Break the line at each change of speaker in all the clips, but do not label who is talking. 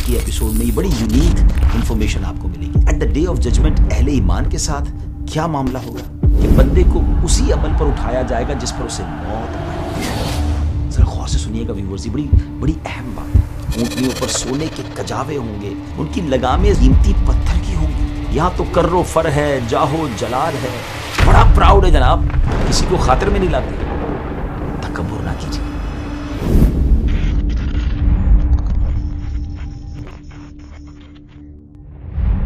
کی ایپیسوڈ میں یہ بڑی یونیک انفارمیشن آپ کو ملے گی. At the day of judgement اہل ایمان کے ساتھ کیا معاملہ ہوگا کہ بندے کو اسی عمل پر اٹھایا جائے گا جس پر اسے موت آئے. ذرا غور سے سنیے گا ویورز، یہ بڑی اہم بات ہے. اونٹنیوں پر سونے کے کجاوے ہوں گے، ان کی لگامیں قیمتی پتھر کی ہوں گی. یہاں تو کر و فر ہے، جاہو جلال ہے، بڑا پراؤڈ ہے جناب، کسی کو خاطر میں نہیں لاتے. تکبر نہ کیجیے.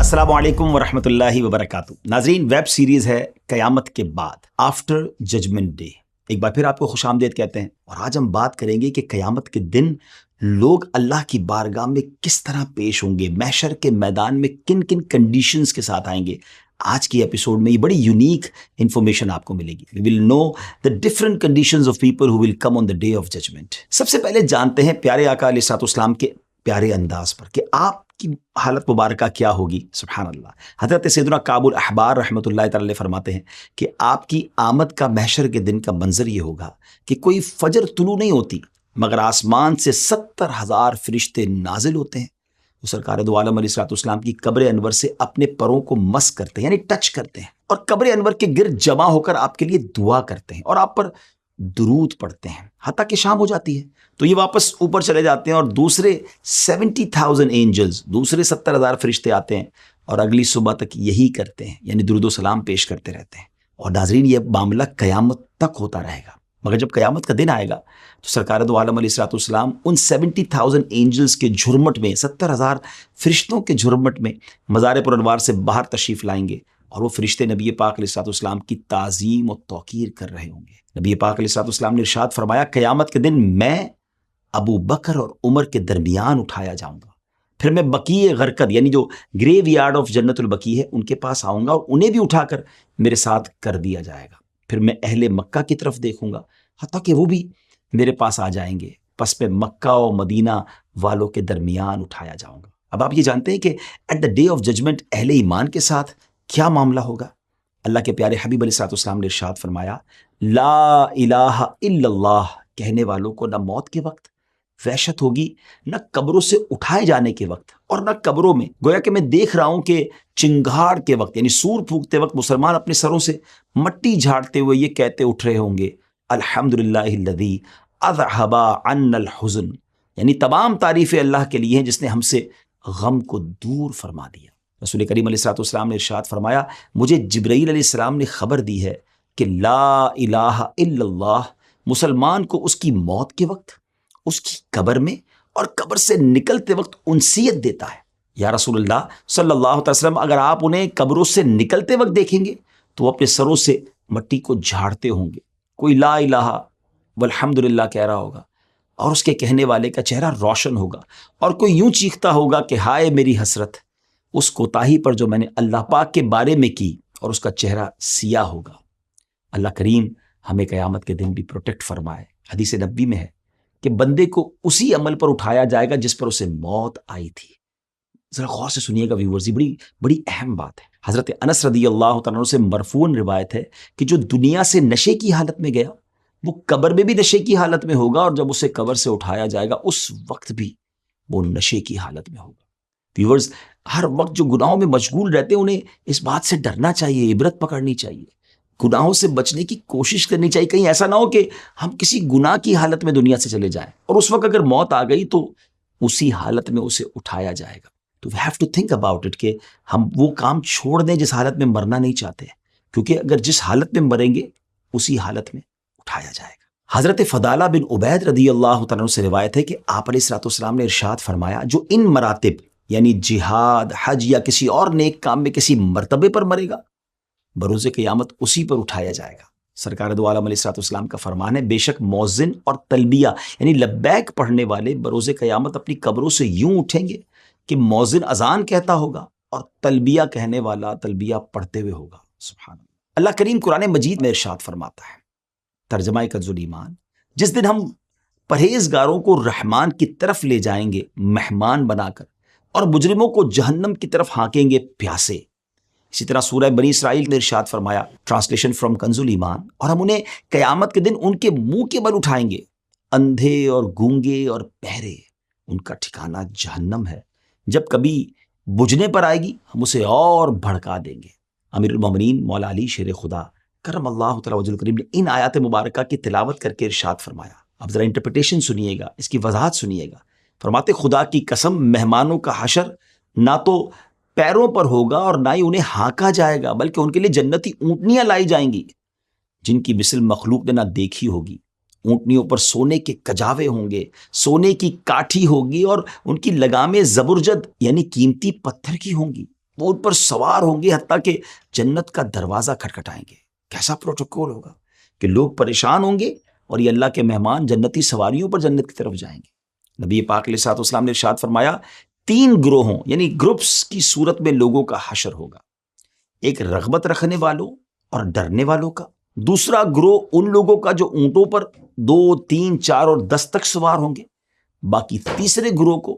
السلام علیکم ورحمۃ اللہ وبرکاتہ. ناظرین، ویب سیریز ہے قیامت کے بعد، آفٹر ججمنٹ ڈے. ایک بار پھر آپ کو خوش آمدید کہتے ہیں، اور آج ہم بات کریں گے کہ قیامت کے دن لوگ اللہ کی بارگاہ میں کس طرح پیش ہوں گے، محشر کے میدان میں کن کن کنڈیشنز کے ساتھ آئیں گے. آج کی ایپیسوڈ میں یہ بڑی یونیک انفارمیشن آپ کو ملے گی. We will know the different conditions of people who will come on the day of judgment. سب سے پہلے جانتے ہیں پیارے آقا علیہ الصلوۃ والسلام کے پیارے انداز پر کہ آپ کی حالت مبارکہ کیا ہوگی. سبحان اللہ. حضرت سیدنا کعب الاحبار رحمۃ اللہ تعالی فرماتے ہیں کہ آپ کی آمد کا محشر کے دن کا منظر یہ ہوگا کہ کوئی فجر طلوع نہیں ہوتی مگر آسمان سے 70,000 فرشتے نازل ہوتے ہیں. وہ سرکار دو عالم علیہ الصلوۃ والسلام کی قبر انور سے اپنے پروں کو مس کرتے ہیں، یعنی ٹچ کرتے ہیں، اور قبر انور کے گرد جمع ہو کر آپ کے لیے دعا کرتے ہیں اور آپ پر درود پڑھتے ہیں حتیٰ کہ شام ہو جاتی ہے. تو یہ واپس اوپر چلے جاتے ہیں اور دوسرے 70,000 اینجلز، دوسرے 70,000 فرشتے آتے ہیں اور اگلی صبح تک یہی کرتے ہیں، یعنی درود و سلام پیش کرتے رہتے ہیں. اور ناظرین، یہ معاملہ قیامت تک ہوتا رہے گا. مگر جب قیامت کا دن آئے گا تو سرکار دو عالم علیہ الصلوۃ والسلام ان 70,000 اینجلز کے جھرمٹ میں، 70,000 فرشتوں کے جھرمٹ میں مزار پر انوار سے باہر تشریف لائیں گے، اور وہ فرشتے نبی پاک علیہ الصلوۃ والسلام کی تعظیم و توقیر کر رہے ہوں گے. نبی پاک علیہ الصلوۃ والسلام نے ارشاد فرمایا، قیامت کے دن میں ابو بکر اور عمر کے درمیان اٹھایا جاؤں گا، پھر میں بقیع غرقد، یعنی جو گریو یارڈ آف جنت البقیع ہے، ان کے پاس آؤں گا اور انہیں بھی اٹھا کر میرے ساتھ کر دیا جائے گا. پھر میں اہل مکہ کی طرف دیکھوں گا حتیٰ کہ وہ بھی میرے پاس آ جائیں گے، پس میں مکہ و مدینہ والوں کے درمیان اٹھایا جاؤں گا. اب آپ یہ جانتے ہیں کہ at the day of judgement اہل ایمان کے ساتھ کیا معاملہ ہوگا. اللہ کے پیارے حبیب علیہ الصلوۃ والسلام نے ارشاد فرمایا، لا الہ الا اللہ کہنے والوں کو نہ موت کے وقت وحشت ہوگی، نہ قبروں سے اٹھائے جانے کے وقت، اور نہ قبروں میں. گویا کہ میں دیکھ رہا ہوں کہ چنگھاڑ کے وقت، یعنی سور پھونکتے وقت مسلمان اپنے سروں سے مٹی جھاڑتے ہوئے یہ کہتے اٹھ رہے ہوں گے، الحمدللہ الذی اذھب عنا الحزن، یعنی تمام تعریفیں اللہ کے لیے ہیں جس نے ہم سے غم کو دور فرما دیا. رسول کریم علیہ الصلوۃ والسلام نے ارشاد فرمایا، مجھے جبرائیل علیہ السلام نے خبر دی ہے کہ لا الہ الا اللہ مسلمان کو اس کی موت کے وقت، اس کی قبر میں اور قبر سے نکلتے وقت انسیت دیتا ہے. یا رسول اللہ صلی اللہ علیہ وسلم، اگر آپ انہیں قبروں سے نکلتے وقت دیکھیں گے تو وہ اپنے سروں سے مٹی کو جھاڑتے ہوں گے. کوئی لا الہ والحمدللہ کہہ رہا ہوگا اور اس کے کہنے والے کا چہرہ روشن ہوگا، اور کوئی یوں چیختا ہوگا کہ ہائے میری حسرت اس کوتاہی پر جو میں نے اللہ پاک کے بارے میں کی، اور اس کا چہرہ سیاہ ہوگا. اللہ کریم ہمیں قیامت کے دن بھی پروٹیکٹ فرمائے. حدیث نبوی میں ہے کہ بندے کو اسی عمل پر اٹھایا جائے گا جس پر اسے موت آئی تھی. ذرا غور سے سنیے گا ویورز، یہ بڑی اہم بات ہے. حضرت انس رضی اللہ تعالیٰ عنہ سے مرفوعاً روایت ہے کہ جو دنیا سے نشے کی حالت میں گیا وہ قبر میں بھی نشے کی حالت میں ہوگا، اور جب اسے قبر سے اٹھایا جائے گا اس وقت بھی وہ نشے کی حالت میں ہوگا. ویورز، ہر وقت جو گناہوں میں مشغول رہتے ہیں انہیں اس بات سے ڈرنا چاہیے، عبرت پکڑنی چاہیے، گناہوں سے بچنے کی کوشش کرنی چاہیے. کہیں ایسا نہ ہو کہ ہم کسی گناہ کی حالت میں دنیا سے چلے جائیں اور اس وقت اگر موت آ گئی تو اسی حالت میں اسے اٹھایا جائے گا. تو we have to think about it کہ ہم وہ کام چھوڑ دیں جس حالت میں مرنا نہیں چاہتے، کیونکہ اگر جس حالت میں مریں گے اسی حالت میں اٹھایا جائے گا. حضرت فضالہ بن عبید رضی اللہ تعالیٰ عنہ سے روایت ہے کہ آپ علیہ الصلوۃ والسلام نے ارشاد فرمایا، جو ان مراتب یعنی جہاد، حج یا کسی اور نیک کام میں کسی مرتبے پر مرے گا بروز قیامت اسی پر اٹھایا جائے گا. سرکار دو عالم علیہ الصلوۃ والسلام کا فرمان ہے، بے شک مؤذن اور تلبیہ یعنی لبیک پڑھنے والے بروز قیامت اپنی قبروں سے یوں اٹھیں گے کہ مؤذن اذان کہتا ہوگا اور تلبیہ کہنے والا تلبیہ پڑھتے ہوئے ہوگا. سبحان اللہ. اللہ کریم قرآن مجید میں ارشاد فرماتا ہے، ترجمہ کنز الایمان، جس دن ہم پرہیزگاروں کو رحمان کی طرف لے جائیں گے مہمان بنا کر، اور مجرموں کو جہنم کی طرف ہانکیں گے پیاسے. اسی طرح سورہ بنی اسرائیل میں ارشاد فرمایا، ٹرانسلیشن فرام کنز الایمان، اور ہم انہیں قیامت کے دن ان کے منہ کے بل اٹھائیں گے، اندھے اور گونگے اور بہرے ان کا ٹھکانہ جہنم ہے، جب کبھی بجھنے پر آئے گی ہم اسے اور بھڑکا دیں گے۔ امیر المومنین مولا علی شیر خدا کرم اللہ تعالی وجہ الکریم نے ان آیات مبارکہ کی تلاوت کر کے ارشاد فرمایا۔ اب ذرا انٹرپریٹیشن سنیے گا، اس کی وضاحت سنیے گا۔ فرماتے خدا کی قسم مہمانوں کا حشر نہ تو پیروں پر ہوگا اور نہ ہی انہیں ہانکا جائے گا، بلکہ ان کے لیے جنتی اونٹنیاں لائی جائیں گی جن کی مثل مخلوق نے نہ دیکھی ہوگی۔ اونٹنیوں پر سونے کے کجاوے ہوں گے، سونے کی کاٹھی ہوگی اور ان کی لگامیں زبرجد یعنی قیمتی پتھر کی ہوں گی۔ وہ ان پر سوار ہوں گے حتیٰ کہ جنت کا دروازہ کھٹکھٹائیں گے۔ کیسا پروٹوکول ہوگا کہ لوگ پریشان ہوں گے اور یہ اللہ کے مہمان جنتی سواریوں پر جنت کی طرف جائیں گے۔ نبی پاک علیہ الصلوۃ والسلام نے ارشاد فرمایا 3 گروہوں یعنی گروپس کی صورت میں لوگوں کا حشر ہوگا، ایک رغبت رکھنے والوں اور ڈرنے والوں کا، دوسرا گروہ ان لوگوں کا جو اونٹوں پر 2، 3، 4 اور 10 تک سوار ہوں گے، باقی تیسرے گروہ کو،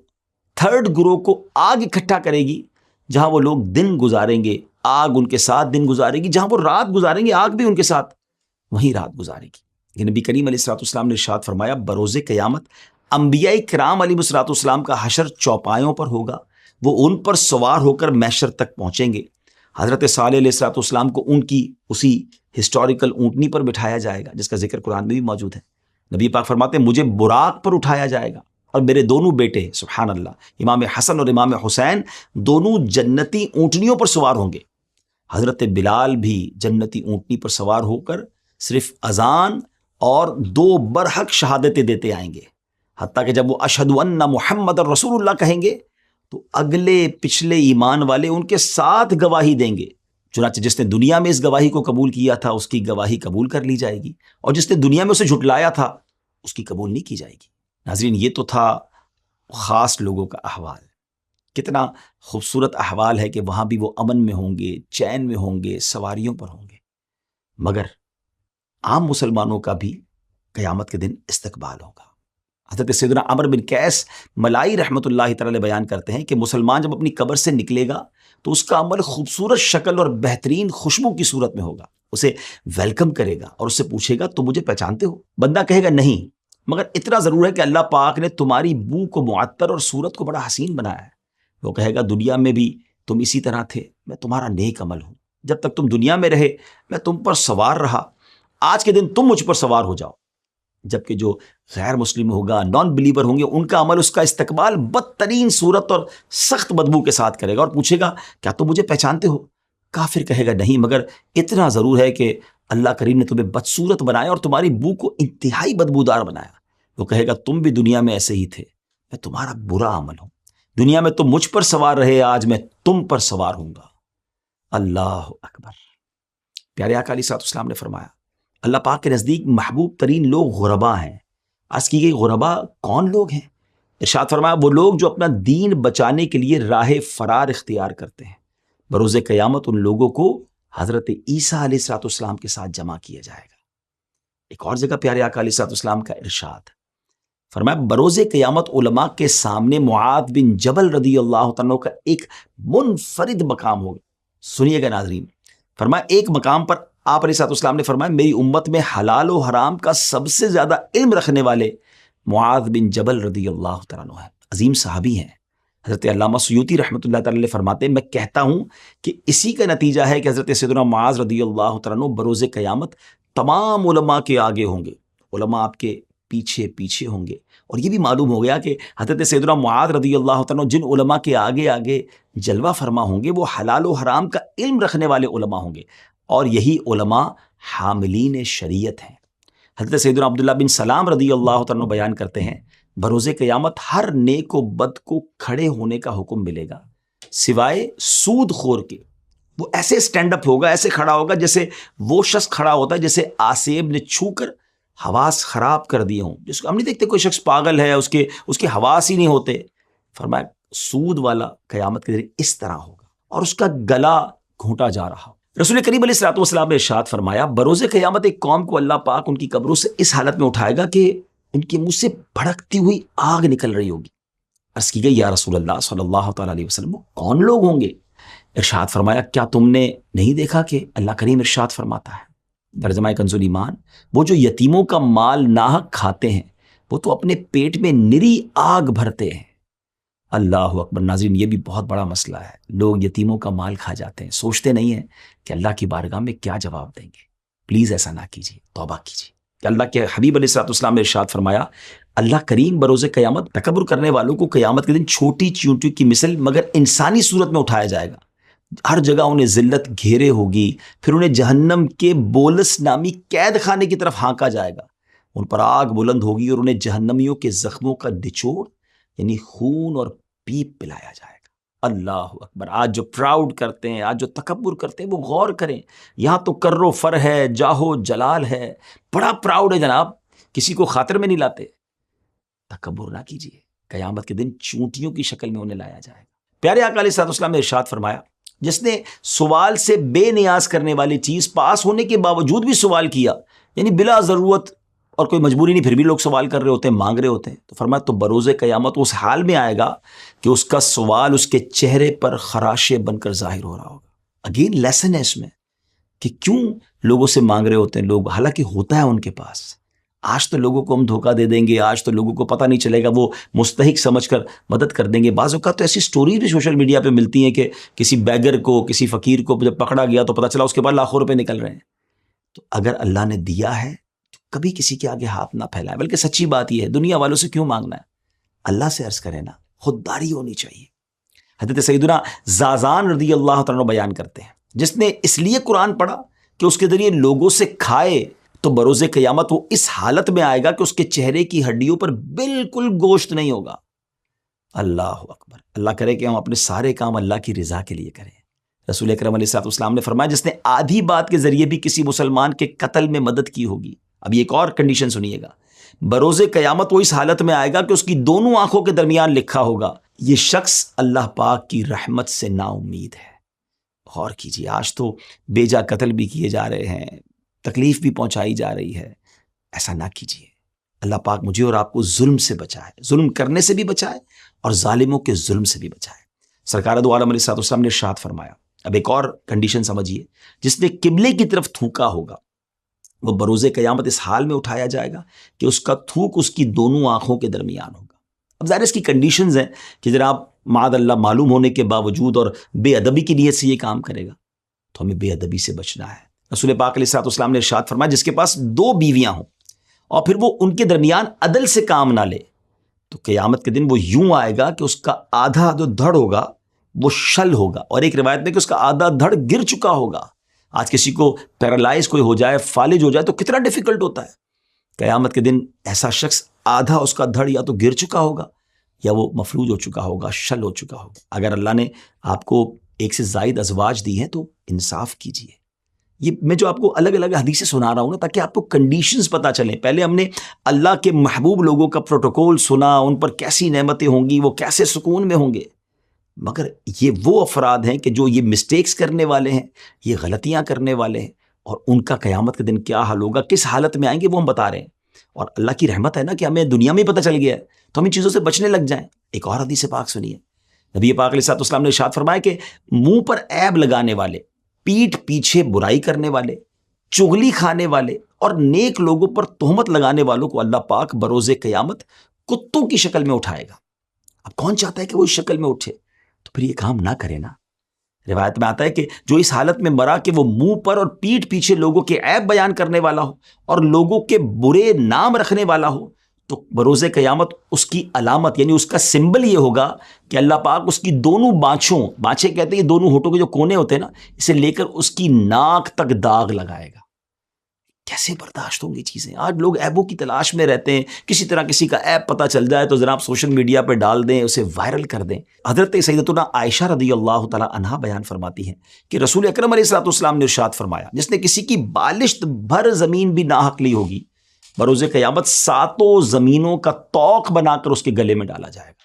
تھرڈ گروہ کو آگ اکٹھا کرے گی جہاں وہ لوگ دن گزاریں گے، آگ ان کے ساتھ دن گزارے گی، جہاں وہ رات گزاریں گے آگ بھی ان کے ساتھ وہیں رات گزارے گی۔ یہ نبی کریم علیہ الصلوۃ والسلام نے ارشاد فرمایا بروز قیامت انبیاء کرام علیہ الصلوۃ والسلام کا حشر چوپایوں پر ہوگا، وہ ان پر سوار ہو کر محشر تک پہنچیں گے۔ حضرت صالح علیہ الصلوۃ والسلام کو ان کی اسی ہسٹوریکل اونٹنی پر بٹھایا جائے گا جس کا ذکر قرآن میں بھی موجود ہے۔ نبی پاک فرماتے ہیں مجھے براق پر اٹھایا جائے گا اور میرے دونوں بیٹے سبحان اللہ امام حسن اور امام حسین دونوں جنتی اونٹنیوں پر سوار ہوں گے۔ حضرت بلال بھی جنتی اونٹنی پر سوار ہو کر صرف اذان اور 2 برحق شہادتیں دیتے آئیں گے، حتیٰ کہ جب وہ اشہد ان محمد رسول اللہ کہیں گے تو اگلے پچھلے ایمان والے ان کے ساتھ گواہی دیں گے۔ چنانچہ جس نے دنیا میں اس گواہی کو قبول کیا تھا اس کی گواہی قبول کر لی جائے گی، اور جس نے دنیا میں اسے جھٹلایا تھا اس کی قبول نہیں کی جائے گی۔ ناظرین یہ تو تھا خاص لوگوں کا احوال، کتنا خوبصورت احوال ہے کہ وہاں بھی وہ امن میں ہوں گے، چین میں ہوں گے، سواریوں پر ہوں گے۔ مگر عام مسلمانوں کا بھی قیامت کے دن استقبال ہوگا۔ حضرت سیدنا عمر بن قیس ملائی رحمۃ اللہ تعالی بیان کرتے ہیں کہ مسلمان جب اپنی قبر سے نکلے گا تو اس کا عمل خوبصورت شکل اور بہترین خوشبو کی صورت میں ہوگا، اسے ویلکم کرے گا اور اس سے پوچھے گا تم مجھے پہچانتے ہو؟ بندہ کہے گا نہیں، مگر اتنا ضرور ہے کہ اللہ پاک نے تمہاری بو کو معطر اور صورت کو بڑا حسین بنایا ہے۔ وہ کہے گا دنیا میں بھی تم اسی طرح تھے، میں تمہارا نیک عمل ہوں، جب تک تم دنیا میں رہے میں تم پر سوار رہا، آج کے دن تم مجھ پر سوار ہو جاؤ۔ جبکہ جو غیر مسلم ہوگا، نان بلیور ہوں گے، ان کا عمل اس کا استقبال بدترین صورت اور سخت بدبو کے ساتھ کرے گا اور پوچھے گا کیا تم مجھے پہچانتے ہو؟ کافر کہے گا نہیں، مگر اتنا ضرور ہے کہ اللہ کریم نے تمہیں بدصورت بنایا اور تمہاری بو کو انتہائی بدبودار بنایا۔ وہ کہے گا تم بھی دنیا میں ایسے ہی تھے، میں تمہارا برا عمل ہوں، دنیا میں تم مجھ پر سوار رہے، آج میں تم پر سوار ہوں گا۔ اللہ اکبر۔ پیارے آقا علیہ السلام نے فرمایا اللہ پاک کے نزدیک محبوب ترین لوگ غربا ہیں۔ عرض کی گئی غربا کون لوگ ہیں؟ ارشاد فرمایا وہ لوگ جو اپنا دین بچانے کے لیے راہ فرار اختیار کرتے ہیں۔ بروز قیامت ان لوگوں کو حضرت عیسیٰ علیہ السلام کے ساتھ جمع کیا جائے گا۔ ایک اور جگہ پیارے آقا علیہ السلام کا ارشاد فرمایا بروز قیامت علماء کے سامنے معاذ بن جبل رضی اللہ تعالیٰ کا ایک منفرد مقام ہوگا۔ سنیے گا ناظرین، فرمایا ایک مقام پر آپ علیہ السلام نے فرمایا میری امت میں حلال و حرام کا سب سے زیادہ علم رکھنے والے معاذ بن جبل رضی اللہ تعالیٰ عنہ ہیں، عظیم صحابی ہیں۔ حضرت علامہ سیوطی رحمۃ اللہ تعالی فرماتے ہیں میں کہتا ہوں کہ اسی کا نتیجہ ہے کہ حضرت سیدنا معاذ رضی اللہ تعالیٰ عنہ بروز قیامت تمام علماء کے آگے ہوں گے، علماء آپ کے پیچھے پیچھے ہوں گے۔ اور یہ بھی معلوم ہو گیا کہ حضرت سیدنا معاذ رضی اللہ تعالیٰ عنہ جن علماء کے آگے آگے جلوہ فرما ہوں گے وہ حلال و حرام کا علم رکھنے والے علماء ہوں گے، اور یہی علماء حاملین شریعت ہیں۔ حضرت سیدنا عبداللہ بن سلام رضی اللہ تعالیٰ عنہ بیان کرتے ہیں بروز قیامت ہر نیک و بد کو کھڑے ہونے کا حکم ملے گا سوائے سود خور کے۔ وہ ایسے سٹینڈ اپ ہوگا، ایسے کھڑا ہوگا جیسے وہ شخص کھڑا ہوتا ہے جیسے آسیب نے چھو کر حواس خراب کر دیے ہوں، جس کو ہم نہیں دیکھتے کوئی شخص پاگل ہے، اس کے حواس ہی نہیں ہوتے۔ فرمایا سود والا قیامت کے دن اس طرح ہوگا اور اس کا گلا گھونٹا جا رہا ہو۔ رسول کریم علیہ الصلوۃ والسلام نے ارشاد فرمایا بروز قیامت ایک قوم کو اللہ پاک ان کی قبروں سے اس حالت میں اٹھائے گا کہ ان کے منہ سے بھڑکتی ہوئی آگ نکل رہی ہوگی۔ عرض کی گئی یا رسول اللہ صلی اللہ تعالی علیہ وسلم وہ کون لوگ ہوں گے؟ ارشاد فرمایا کیا تم نے نہیں دیکھا کہ اللہ کریم ارشاد فرماتا ہے ترجمہ کنز ایمان وہ جو یتیموں کا مال ناحق کھاتے ہیں وہ تو اپنے پیٹ میں نری آگ بھرتے ہیں۔ اللہ اکبر. ناظرین یہ بھی بہت بڑا مسئلہ ہے. لوگ یتیموں کا مال کھا جاتے ہیں, سوچتے نہیں ہیں کہ اللہ کی بارگاہ میں کیا جواب دیں گے. پلیز ایسا نہ کیجیے, توبہ کیجیے. کہ اللہ کے حبیب علیہ الصلوۃ والسلام نے ارشاد فرمایا, اللہ کریم بروز قیامت تکبر کرنے والوں کو قیامت کے دن چھوٹی چیونٹی کی مثل مگر انسانی صورت میں اٹھایا جائے گا. ہر جگہ انہیں ذلت گھیرے ہوگی, پھر انہیں جہنم کے بولس نامی قید خانے کی طرف ہانکا جائے گا. ان پر آگ بلند ہوگی اور انہیں جہنمیوں کے زخموں کا نچوڑ یعنی خون اور پیپ پلایا جائے گا. اللہ اکبر. آج جو پراؤڈ کرتے ہیں, آج جو تکبر کرتے ہیں, وہ غور کریں. یہاں تو کر و فر ہے, جاہو جلال ہے, بڑا پراؤڈ ہے جناب, کسی کو خاطر میں نہیں لاتے. تکبر نہ کیجیے, قیامت کے دن چونٹیوں کی شکل میں انہیں لایا جائے گا. پیارے آقا علیہ الصلوۃ والسلام نے ارشاد فرمایا, جس نے سوال سے بے نیاز کرنے والی چیز پاس ہونے کے باوجود بھی سوال کیا, یعنی بلا ضرورت اور کوئی مجبوری نہیں, پھر بھی لوگ سوال کر رہے ہوتے ہیں, مانگ رہے ہوتے ہیں, تو فرمایا تو بروز قیامت اس حال میں آئے گا کہ اس کا سوال اس کے چہرے پر خراشے بن کر ظاہر ہو رہا ہوگا. اگین لیسن ہے اس میں کہ کیوں لوگوں سے مانگ رہے ہوتے ہیں لوگ, حالانکہ ہوتا ہے ان کے پاس. آج تو لوگوں کو ہم دھوکہ دے دیں گے, آج تو لوگوں کو پتہ نہیں چلے گا, وہ مستحق سمجھ کر مدد کر دیں گے. بعض اوقات تو ایسی سٹوریز بھی سوشل میڈیا پہ ملتی ہیں کہ کسی بیگر کو, کسی فقیر کو جب پکڑا گیا تو پتہ چلا اس کے بعد لاکھوں روپے نکل رہے ہیں. تو اگر اللہ نے دیا ہے تو کبھی کسی کے آگے ہاتھ نہ پھیلائے, بلکہ سچی بات یہ ہے, دنیا والوں سے کیوں مانگنا ہے, اللہ سے عرض کرے نا, خودداری ہونی چاہیے. حضرت سیدنا زازان رضی اللہ تعالیٰ بیان کرتے ہیں, جس نے اس لیے قرآن پڑھا کہ اس کے ذریعے لوگوں سے کھائے, تو بروز قیامت وہ اس حالت میں آئے گا کہ اس کے چہرے کی ہڈیوں پر بالکل گوشت نہیں ہوگا. اللہ اکبر. اللہ کرے کہ ہم اپنے سارے کام اللہ کی رضا کے لیے کریں. رسول اکرم علیہ الصلوۃ والسلام نے فرمایا, جس نے آدھی بات کے ذریعے بھی کسی مسلمان کے قتل میں مدد کی ہوگی. اب ایک اور کنڈیشن سنیے گا, بروز قیامت وہ اس حالت میں آئے گا کہ اس کی دونوں آنکھوں کے درمیان لکھا ہوگا, یہ شخص اللہ پاک کی رحمت سے نا امید ہے. غور کیجیے, آج تو بے جا قتل بھی کیے جا رہے ہیں, تکلیف بھی پہنچائی جا رہی ہے. ایسا نہ کیجیے. اللہ پاک مجھے اور آپ کو ظلم سے بچائے, ظلم کرنے سے بھی بچائے اور ظالموں کے ظلم سے بھی بچائے. سرکار دو عالم علیہ الصلوۃ والسلام نے ارشاد فرمایا, اب ایک اور کنڈیشن سمجھیے, جس نے قبلے کی طرف تھوکا ہوگا وہ بروز قیامت اس حال میں اٹھایا جائے گا کہ اس کا تھوک اس کی دونوں آنکھوں کے درمیان ہوگا. اب ظاہر اس کی کنڈیشنز ہیں کہ جناب معاذ اللہ معلوم ہونے کے باوجود اور بے ادبی کی نیت سے یہ کام کرے گا, تو ہمیں بے ادبی سے بچنا ہے. رسول پاک علیہ الصلوۃ والسلام نے ارشاد فرمایا, جس کے پاس 2 بیویاں ہوں اور پھر وہ ان کے درمیان عدل سے کام نہ لے, تو قیامت کے دن وہ یوں آئے گا کہ اس کا آدھا جو دھڑ ہوگا وہ شل ہوگا, اور ایک روایت میں کہ اس کا آدھا دھڑ گر چکا ہوگا. آج کسی کو پیرالائز کوئی ہو جائے, فالج ہو جائے, تو کتنا ڈیفیکلٹ ہوتا ہے. قیامت کے دن ایسا شخص آدھا اس کا دھڑ یا تو گر چکا ہوگا یا وہ مفلوج ہو چکا ہوگا, شل ہو چکا ہوگا. اگر اللہ نے آپ کو ایک سے زائد ازواج دی ہیں تو انصاف کیجیے. یہ میں جو آپ کو الگ الگ حدیثیں سنا رہا ہوں نا, تاکہ آپ کو کنڈیشنز پتہ چلیں. پہلے ہم نے اللہ کے محبوب لوگوں کا پروٹوکول سنا, ان پر کیسی نعمتیں ہوں گی, وہ کیسے سکون میں ہوں گے. مگر یہ وہ افراد ہیں کہ جو یہ مسٹیکس کرنے والے ہیں, یہ غلطیاں کرنے والے ہیں, اور ان کا قیامت کے دن کیا حال ہوگا, کس حالت میں آئیں گے, وہ ہم بتا رہے ہیں. اور اللہ کی رحمت ہے نا کہ ہمیں دنیا میں ہی پتہ چل گیا ہے, تو ہم ان چیزوں سے بچنے لگ جائیں. ایک اور حدیث پاک سنیے. نبی پاک علیہ الصلوۃ والسلام نے ارشاد فرمایا کہ منہ پر عیب لگانے والے, پیٹھ پیچھے برائی کرنے والے, چغلی کھانے والے اور نیک لوگوں پر تہمت لگانے والوں کو اللہ پاک بروز قیامت کتوں کی شکل میں اٹھائے گا. اب کون چاہتا ہے کہ وہ اس شکل میں اٹھے؟ تو پھر یہ کام نہ کرے نا. روایت میں آتا ہے کہ جو اس حالت میں مرا کہ وہ منہ پر اور پیٹھ پیچھے لوگوں کے عیب بیان کرنے والا ہو اور لوگوں کے برے نام رکھنے والا ہو, تو بروز قیامت اس کی علامت یعنی اس کا سمبل یہ ہوگا کہ اللہ پاک اس کی دونوں بانچیں کہتے ہیں یہ دونوں ہونٹوں کے جو کونے ہوتے ہیں نا, اسے لے کر اس کی ناک تک داغ لگائے گا. کیسے برداشت ہوں گی چیزیں؟ آج لوگ عیبوں کی تلاش میں رہتے ہیں, کسی طرح کسی کا عیب پتہ چل جائے تو جناب سوشل میڈیا پہ ڈال دیں, اسے وائرل کر دیں. حضرت سیدتنا عائشہ رضی اللہ تعالیٰ عنہا بیان فرماتی ہیں کہ رسول اکرم علیہ الصلوۃ والسلام نے ارشاد فرمایا, جس نے کسی کی بالشت بھر زمین بھی ناحق لی ہوگی, بروز قیامت 7 زمینوں کا طوق بنا کر اس کے گلے میں ڈالا جائے گا.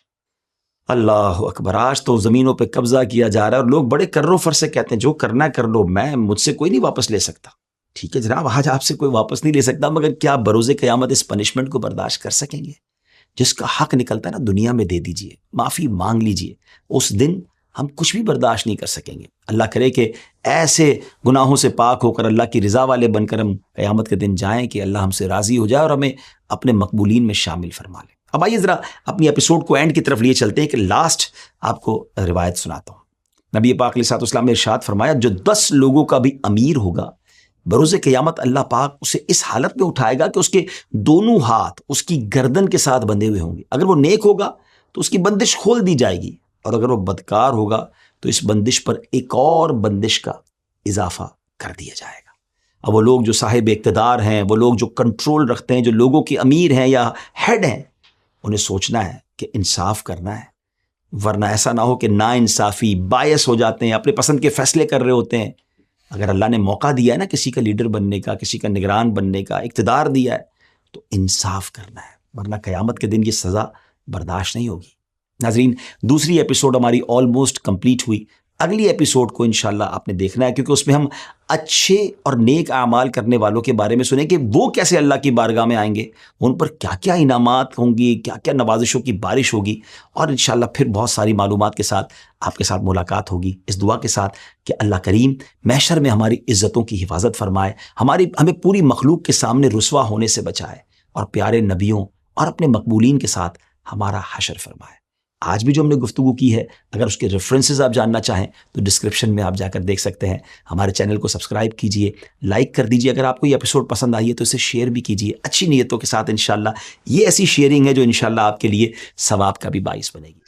اللہ اکبر. آج تو زمینوں پہ قبضہ کیا جا رہا ہے اور لوگ بڑے کر و فر سے کہتے ہیں جو کرنا ہے کر لو, مجھ سے کوئی نہیں واپس لے سکتا. ٹھیک ہے جناب, آج آپ سے کوئی واپس نہیں لے سکتا, مگر کیا بروز قیامت اس پنشمنٹ کو برداشت کر سکیں گے؟ جس کا حق نکلتا ہے نا دنیا میں دے دیجئے, معافی مانگ لیجئے. اس دن ہم کچھ بھی برداشت نہیں کر سکیں گے. اللہ کرے کہ ایسے گناہوں سے پاک ہو کر اللہ کی رضا والے بن کر ہم قیامت کے دن جائیں کہ اللہ ہم سے راضی ہو جائے اور ہمیں اپنے مقبولین میں شامل فرما لے. اب آئیے ذرا اپنی ایپیسوڈ کو اینڈ کی طرف لیے چلتے ہیں کہ لاسٹ آپ کو روایت سناتا ہوں۔ نبی پاک علیہ الصلوۃ والسلام نے ارشاد فرمایا، جو 10 لوگوں کا بھی امیر ہوگا بروز قیامت اللہ پاک اسے اس حالت میں اٹھائے گا کہ اس کے دونوں ہاتھ اس کی گردن کے ساتھ بندھے ہوئے ہوں گے۔ اگر وہ نیک ہوگا تو اس کی بندش کھول دی جائے گی، اور اگر وہ بدکار ہوگا تو اس بندش پر ایک اور بندش کا اضافہ کر دیا جائے گا۔ اب وہ لوگ جو صاحب اقتدار ہیں، وہ لوگ جو کنٹرول رکھتے ہیں، جو لوگوں کے امیر ہیں یا ہیڈ ہیں، انہیں سوچنا ہے کہ انصاف کرنا ہے، ورنہ ایسا نہ ہو کہ نا انصافی بائس ہو جاتے ہیں، اپنے پسند کے فیصلے کر رہے ہوتے ہیں۔ اگر اللہ نے موقع دیا ہے نا کسی کا لیڈر بننے کا، کسی کا نگران بننے کا، اقتدار دیا ہے، تو انصاف کرنا ہے، ورنہ قیامت کے دن یہ سزا برداشت نہیں ہوگی۔ ناظرین، دوسری ایپیسوڈ ہماری آلموسٹ کمپلیٹ ہوئی۔ اگلی ایپیسوڈ کو انشاءاللہ آپ نے دیکھنا ہے، کیونکہ اس میں ہم اچھے اور نیک اعمال کرنے والوں کے بارے میں سنیں کہ وہ کیسے اللہ کی بارگاہ میں آئیں گے، ان پر کیا کیا انعامات ہوں گی، کیا کیا نوازشوں کی بارش ہوگی، اور انشاءاللہ پھر بہت ساری معلومات کے ساتھ آپ کے ساتھ ملاقات ہوگی، اس دعا کے ساتھ کہ اللہ کریم محشر میں ہماری عزتوں کی حفاظت فرمائے، ہمیں پوری مخلوق کے سامنے رسوا ہونے سے بچائے، اور پیارے نبیوں اور اپنے مقبولین کے ساتھ ہمارا حشر فرمائے۔ آج بھی جو ہم نے گفتگو کی ہے، اگر اس کے ریفرنسز آپ جاننا چاہیں تو ڈسکرپشن میں آپ جا کر دیکھ سکتے ہیں۔ ہمارے چینل کو سبسکرائب کیجئے، لائک کر دیجئے، اگر آپ کو یہ ایپیسوڈ پسند آئی ہے تو اسے شیئر بھی کیجئے اچھی نیتوں کے ساتھ۔ انشاءاللہ یہ ایسی شیئرنگ ہے جو انشاءاللہ آپ کے لیے ثواب کا بھی باعث بنے گی۔